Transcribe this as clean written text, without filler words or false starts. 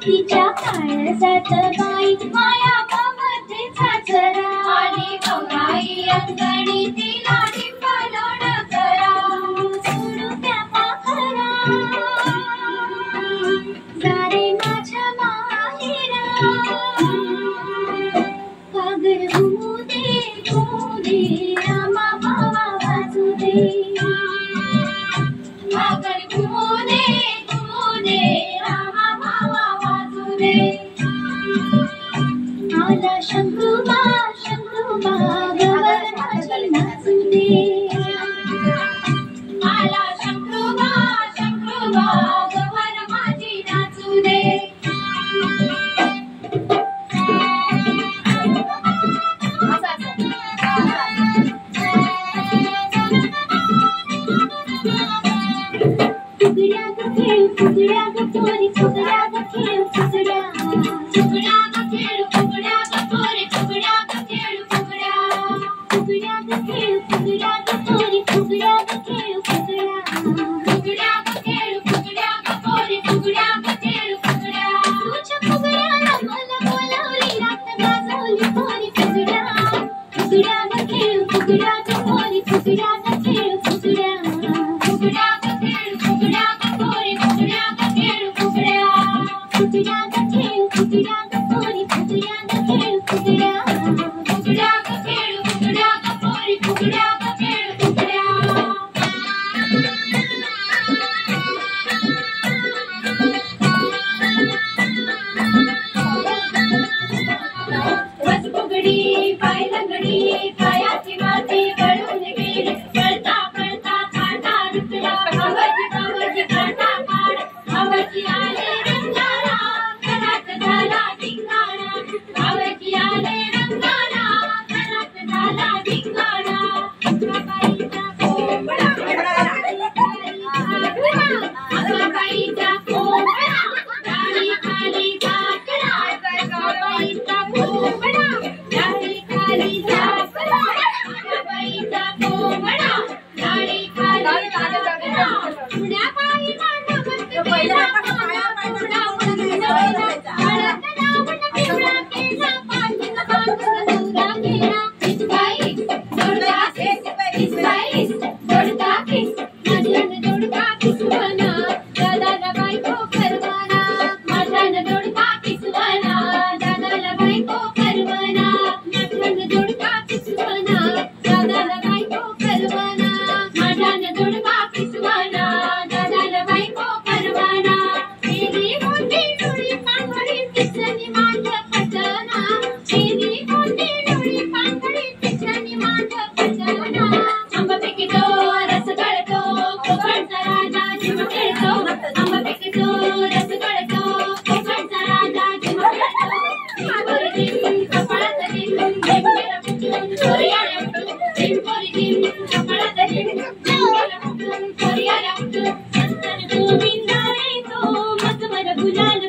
तिच्या काळजात बाई माया ममते साजरा आणि गौराई अंगणी तिला लिंबालोड करा सोडू त्या पाखरा जारे माझ्या माहेरा कागर घुमू दे रामा भावा वाजू दे कागर घुमू दे आला शंभुबा गवर माझी नाचू दे आला शंभुबा गवर माझी नाचू दे फुगड्या ग खेळ फुगड्या ग पोरी फुगड्या ग खेळ फुगड्या फुगड्या ग खेळ फुगड्या ग पोरी फुगड्या ग खेळ फुगड्या फुगड्या ग खेळ फुगड्या ग पोरी फुगड्या ग खेळ फुगड्या फुगड्या ग खेळ फुगड्या ग पोरी फुगड्या ग खेळ फुगड्या तुझ्या फुगड्याला मला बोलावली रात गाजवली पोरी फुगड्या फुगड्या ग खेळ फुगड्या ग पोरी फुगड्या ग खेळ फुगड्या फुगड्या ग खेळ फुगड्या ग पोरी फुगड्या ग खेळ फुगड्या फुगड्या ग खेळ फुगड्या ग पोरी फुगड्या ग खेळ फुगड्या फुगड्या ग खेळ फुगड्या ग पोरी फुगड्या ग खेळ फुगड्या बस फुगडी पाय लंगडी पायाची माती गळून गेली पळता पळता काटा रुतला भावाची काटा काढ भावाची आले रंगाला घरात झाला धिंगाणा भावाची आले रंगाला घरात झाला धिंगाणा बाईचा कोंबडा बाईचा कोंबडा डाळी खाली झाकला बाईचा कोंबडा डाळी खाली झाकला बाईचा कोंबडा डाळी खाली झाकला पुण्या बाईला नमस्ते केला कोंबडा हळद लावून पिवळा केला पाठीला बांधून दुरा केला बाई दोडका केस बाई दोडका केस माझ्यानं दोडका किसवना दादाला बायको करवना माझ्यानं दोडका किसवना दादाला बायको करवना माझ्यानं दोडका किसवना दादाला बायको करवना माझ्यानं दोडका किसवना दादाला बायको करवना तेरी मोठी डोळी पांगडी पिसनी माझं पटना तेरी मोठी डोळी पांगडी पिसनी माझं पटना आंबा पिकतो रस गळतो कोकणचा राजा जीव खेळतो आंबा पिकतो रस गळतो कोकणचा राजा जीव खेळतो पोरी दिन कपाळात दिन नेमकेला फुटून पोरी आल्या उठून पोरी दिन कपाळात दिन नेमकेला फुटून पोरी आल्या उठून संतर गोविंदा रे तो मजवर गुलाल